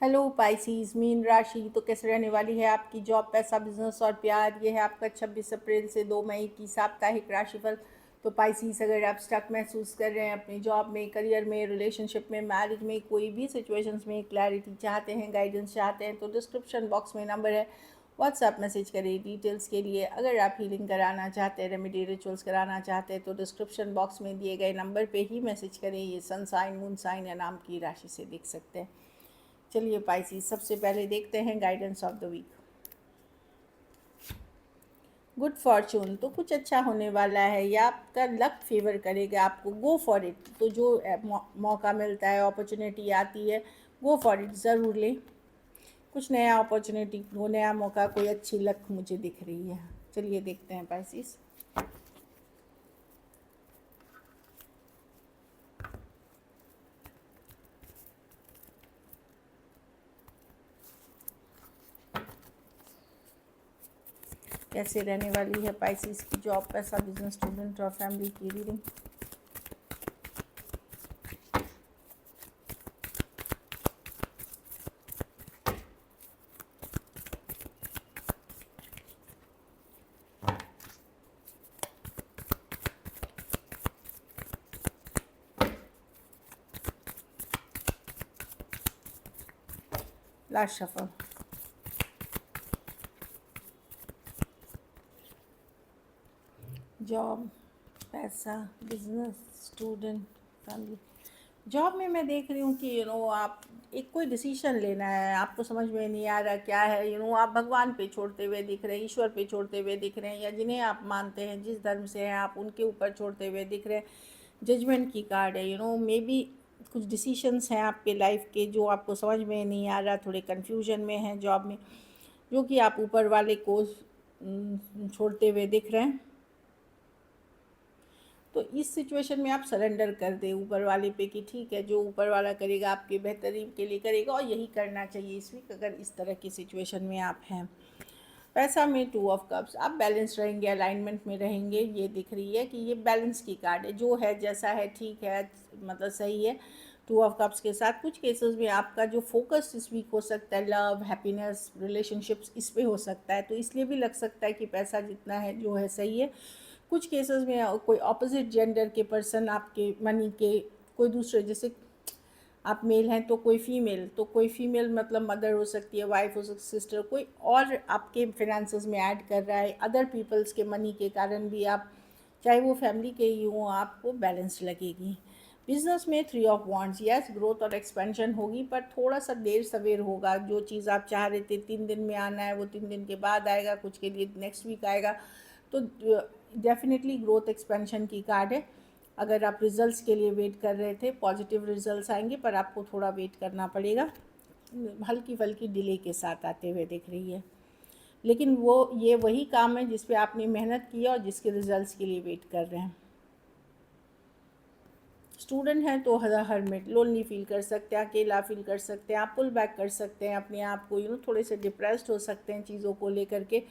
Hello Pisces mean राशि। तो कैसे रहने वाली है आपकी जॉब, पैसा, बिजनेस और प्यार। ये है आपका 26 अप्रैल से 2 मई की साप्ताहिक राशिफल। तो पाइसीज, अगर आप स्टक महसूस कर रहे हैं अपनी जॉब में, करियर में, रिलेशनशिप में, मैरिज में, कोई भी सिचुएशंस में क्लैरिटी चाहते हैं, गाइडेंस चाहते हैं, तो डिस्क्रिप्शन बॉक्स में नंबर है, व्हाट्सएप मैसेज करें डिटेल्स के लिए। अगर आप हीलिंग कराना चाहते हैं, रेमेडी रिचुअल्स कराना चाहते हैं, तो डिस्क्रिप्शन बॉक्स में दिए गए नंबर पे ही मैसेज करें। ये सन साइन, मून साइन या नाम की राशि से देख सकते हैं। चलिए पाइसी, सबसे पहले देखते हैं guidance of the week. Good fortune, तो कुछ अच्छा होने वाला है या आपका लक फेवर करेगा आपको। Go for it. तो जो मौका मिलता है, अपॉर्चुनिटी आती है, गो फॉर इट, ज़रूर लें। कुछ नया अपॉर्चुनिटी, वो नया मौका, कोई अच्छी लक मुझे दिख रही है। चलिए देखते हैं पाइसिस। कैसे रहने वाली है पाइसिस की जॉब, पैसा, बिजनेस, स्टूडेंट और फैमिली की रीडिंग। Last shuffle. जॉब, पैसा, बिजनेस, स्टूडेंट, फैमिली। जॉब में मैं देख रही हूँ कि आप एक कोई डिसीजन लेना है, आपको समझ में नहीं आ रहा क्या है। आप भगवान पे छोड़ते हुए दिख रहे हैं, ईश्वर पे छोड़ते हुए दिख रहे हैं, या जिन्हें आप मानते हैं, जिस धर्म से हैं आप, उनके ऊपर छोड़ते हुए दिख रहे हैं। जजमेंट की कार्ड है। मे बी कुछ डिसीशंस हैं आपके लाइफ के जो आपको समझ में नहीं आ रहा, थोड़े कन्फ्यूजन में हैं जॉब में, जो कि आप ऊपर वाले को छोड़ते हुए दिख रहे हैं। तो इस सिचुएशन में आप सरेंडर कर दें ऊपर वाले पे कि ठीक है, जो ऊपर वाला करेगा आपके बेहतरी के लिए करेगा, और यही करना चाहिए इस वीक, अगर इस तरह की सिचुएशन में आप हैं। पैसा में 2 ऑफ कप्स, आप बैलेंस रहेंगे, अलाइनमेंट में रहेंगे। ये दिख रही है कि ये बैलेंस की कार्ड है, जो है जैसा है ठीक है, मतलब सही है। 2 ऑफ कप्स के साथ कुछ केसेस में आपका जो फोकस इस वीक हो सकता है, लव, हैप्पीनेस, रिलेशनशिप्स, इस पे हो सकता है। तो इसलिए भी लग सकता है कि पैसा जितना है जो है सही है। कुछ केसेस में कोई ऑपोजिट जेंडर के पर्सन आपके मनी के, कोई दूसरे, जैसे आप मेल हैं तो कोई फीमेल, तो कोई फीमेल मतलब मदर हो सकती है, वाइफ हो सकती है, सिस्टर, कोई और आपके फिनेंसेस में ऐड कर रहा है। अदर पीपल्स के मनी के कारण भी आप, चाहे वो फैमिली के ही हों, आपको बैलेंस लगेगी। बिजनेस में 3 ऑफ वॉन्ड्स, यस ग्रोथ और एक्सपेंशन होगी, पर थोड़ा सा देर सवेर होगा। जो चीज़ आप चाह रहे थे 3 दिन में आना है, वो 3 दिन के बाद आएगा, कुछ के लिए नेक्स्ट वीक आएगा। तो डेफिनेटली ग्रोथ एक्सपेंशन की कार्ड है। अगर आप रिजल्ट्स के लिए वेट कर रहे थे, पॉजिटिव रिजल्ट्स आएंगे, पर आपको थोड़ा वेट करना पड़ेगा। हल्की फल्की डिले के साथ आते हुए दिख रही है, लेकिन ये वही काम है जिस पे आपने मेहनत की है और जिसके रिजल्ट्स के लिए वेट कर रहे हैं। स्टूडेंट हैं तो हरमिट, लोनली फील कर सकते हैं, अकेला फील कर सकते हैं, आप पुल बैक कर सकते हैं अपने आप को, थोड़े से डिप्रेस्ड हो सकते हैं चीज़ों को लेकर के।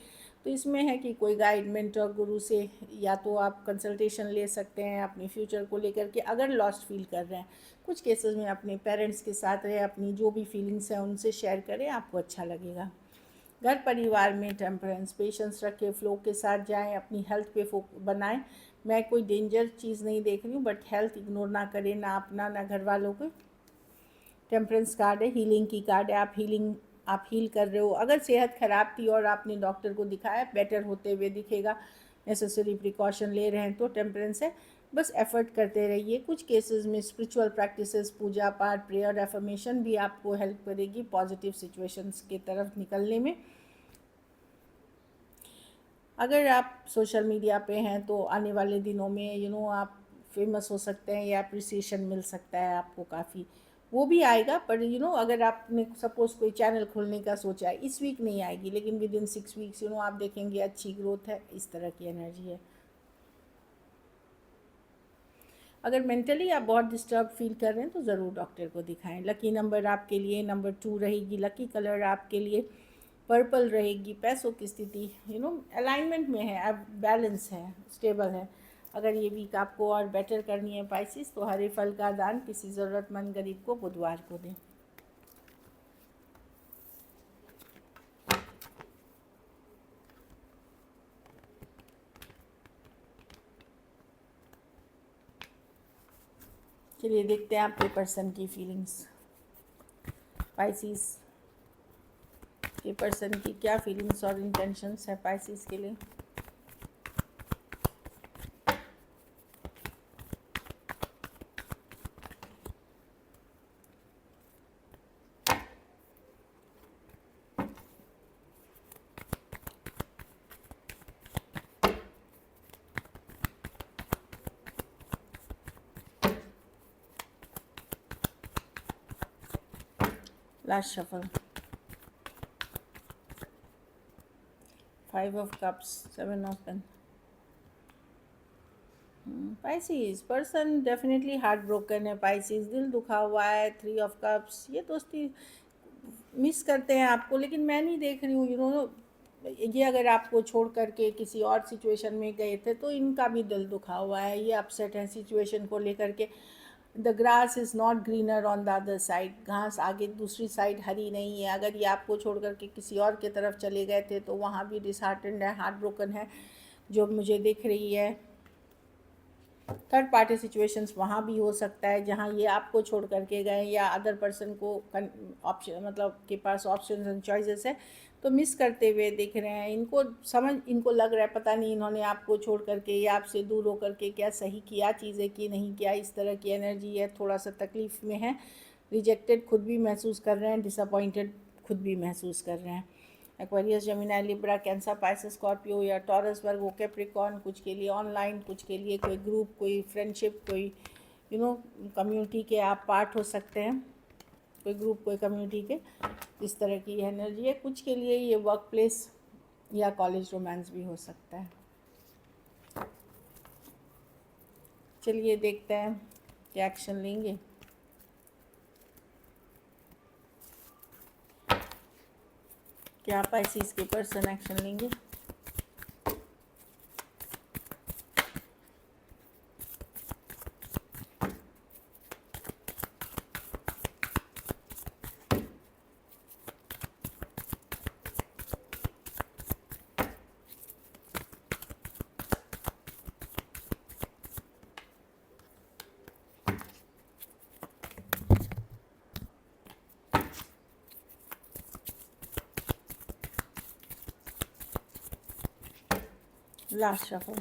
तो इसमें है कि कोई गाइड, मेंटर, गुरु से या तो आप कंसल्टेशन ले सकते हैं अपने फ्यूचर को लेकर के, अगर लॉस्ट फील कर रहे हैं। कुछ केसेस में अपने पेरेंट्स के साथ रहे, अपनी जो भी फीलिंग्स हैं उनसे शेयर करें, आपको अच्छा लगेगा। घर परिवार में टेम्परेंस, पेशेंस रखें, फ्लो के साथ जाएं, अपनी हेल्थ पे फोकस बनाएं। मैं कोई डेंजर चीज़ नहीं देख रही हूँ, बट हेल्थ इग्नोर ना करें, ना अपना ना घर वालों को। टेम्परेंस कार्ड है, हीलिंग की कार्ड है। आप हील कर रहे हो। अगर सेहत ख़राब थी और आपने डॉक्टर को दिखाया, बेटर होते हुए दिखेगा, नेसेसरी प्रिकॉशन ले रहे हैं, तो टेम्परेंस है। बस एफर्ट करते रहिए। कुछ केसेस में स्पिरिचुअल प्रैक्टिसेस, पूजा पाठ, प्रेयर, एफर्मेशन भी आपको हेल्प करेगी पॉजिटिव सिचुएशंस की तरफ निकलने में। अगर आप सोशल मीडिया पे हैं तो आने वाले दिनों में आप फेमस हो सकते हैं, या अप्रिसिएशन मिल सकता है आपको काफ़ी, वो भी आएगा। पर अगर आपने सपोज़ कोई चैनल खोलने का सोचा है, इस वीक नहीं आएगी, लेकिन विद इन 6 वीक्स आप देखेंगे अच्छी ग्रोथ है, इस तरह की एनर्जी है। अगर मेंटली आप बहुत डिस्टर्ब फील कर रहे हैं तो ज़रूर डॉक्टर को दिखाएं। लकी नंबर आपके लिए नंबर 2 रहेगी। लकी कलर आपके लिए पर्पल रहेगी। पैसों की स्थिति अलाइनमेंट में है, अब बैलेंस है, स्टेबल है। अगर ये वीक आपको और बेटर करनी है पाइसिस, तो हरे फल का दान किसी ज़रूरतमंद गरीब को बुधवार को दें। चलिए देखते हैं आपके पर्सन की फीलिंग्स। पाइसिस के पर्सन की क्या फीलिंग्स और इंटेंशंस है पाइसिस के लिए। Last shuffle, 5 of cups, 7 of pen. Pisces person definitely heart broken है। पाइसिस दिल दुखा हुआ है। 3 ऑफ कप्स, ये दोस्ती मिस करते हैं आपको, लेकिन मैं नहीं देख रही हूँ ये अगर आपको छोड़ करके किसी और सिचुएशन में गए थे तो इनका भी दिल दुखा हुआ है। ये अपसेट है सिचुएशन को लेकर के। The grass is not greener on the other side, घास आगे दूसरी साइड हरी नहीं है। अगर ये आपको छोड़ करके किसी और की तरफ चले गए थे तो वहाँ भी डिसहार्टेंड है, हार्ट ब्रोकन है जो मुझे दिख रही है। थर्ड पार्टी सिचुएशंस वहाँ भी हो सकता है जहाँ ये आपको छोड़ करके गए या अदर पर्सन को ऑप्शन मतलब के पास ऑप्शंस एंड चॉइसेस है तो मिस करते हुए दिख रहे हैं। इनको लग रहा है पता नहीं इन्होंने आपको छोड़ करके या आपसे दूर हो करके क्या सही किया चीज़ें कि नहीं किया। इस तरह की एनर्जी है, थोड़ा सा तकलीफ़ में है, रिजेक्टेड खुद भी महसूस कर रहे हैं, डिसअपॉइंटेड खुद भी महसूस कर रहे हैं। Aquarius, Gemini, Libra, cancer, Pisces, Scorpio या टॉरस, वर्गो, कैप्रिकॉर्न, कुछ के लिए ऑनलाइन, कुछ के लिए कोई ग्रुप, कोई फ्रेंडशिप, कोई कम्युनिटी के आप पार्ट हो सकते हैं, कोई ग्रुप, कोई कम्युनिटी के, इस तरह की एनर्जी है। कुछ के लिए ये वर्क प्लेस या कॉलेज रोमांस भी हो सकता है। चलिए देखते हैं क्या एक्शन लेंगे। क्या पाइसिस के पर्सन एक्शन लेंगे। Last shuffle,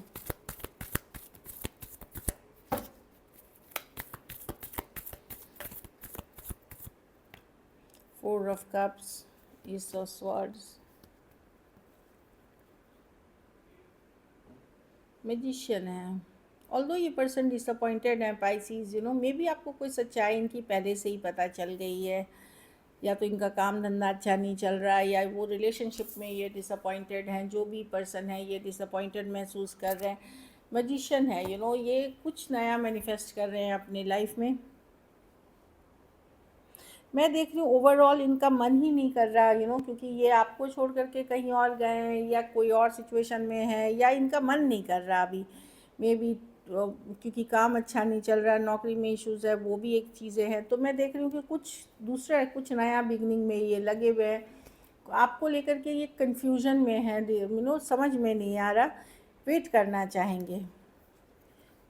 4 of cups, east of swords, magician है। ऑल्दो ये पर्सन डिसअपॉइंटेड है पाइसिस, मे बी आपको कोई सच्चाई इनकी पहले से ही पता चल गई है, या तो इनका काम धंधा अच्छा नहीं चल रहा है या वो रिलेशनशिप में ये डिसअपॉइंटेड हैं। जो भी पर्सन है ये डिसअपॉइंटेड महसूस कर रहे हैं। मैजिशियन है, ये कुछ नया मैनिफेस्ट कर रहे हैं अपनी लाइफ में। मैं देख रही हूँ ओवरऑल इनका मन ही नहीं कर रहा, क्योंकि ये आपको छोड़ करके कहीं और गए हैं या कोई और सिचुएशन में है, या इनका मन नहीं कर रहा अभी। मे बी क्योंकि काम अच्छा नहीं चल रहा, नौकरी में इश्यूज़ है, वो भी एक चीज़ें हैं। तो मैं देख रही हूँ कि कुछ दूसरा है, कुछ नया बिगनिंग में ये लगे हुए हैं। आपको लेकर के ये कन्फ्यूजन में है, समझ में नहीं आ रहा, वेट करना चाहेंगे।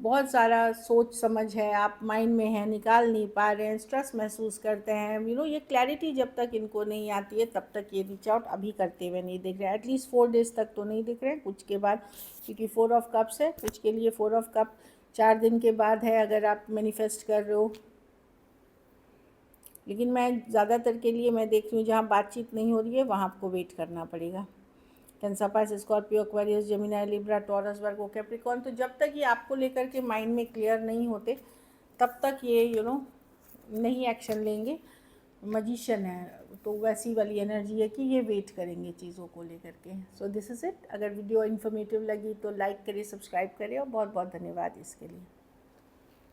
बहुत सारा सोच समझ है, आप माइंड में है, निकाल नहीं पा रहे हैं, स्ट्रेस महसूस करते हैं। ये क्लैरिटी जब तक इनको नहीं आती है तब तक ये रीच आउट अभी करते हुए नहीं दिख रहे हैं। एटलीस्ट 4 डेज़ तक तो नहीं दिख रहे हैं, कुछ के बाद, क्योंकि 4 ऑफ कप्स है, कुछ के लिए 4 ऑफ कप 4 दिन के बाद है अगर आप मैनिफेस्ट कर रहे हो। लेकिन मैं ज़्यादातर के लिए मैं देख रही हूँ जहाँ बातचीत नहीं हो रही है वहाँ आपको वेट करना पड़ेगा। Cancer, Pisces, Scorpio, Aquarius, Gemini, Libra, Taurus, Virgo, Capricorn. तो जब तक ये आपको लेकर के माइंड में क्लियर नहीं होते तब तक ये नहीं एक्शन लेंगे। मजिशियन है तो वैसी वाली एनर्जी है कि ये वेट करेंगे चीज़ों को लेकर के। So this is it. अगर वीडियो इन्फॉर्मेटिव लगी तो लाइक करिए, सब्सक्राइब करिए और बहुत बहुत धन्यवाद इसके लिए।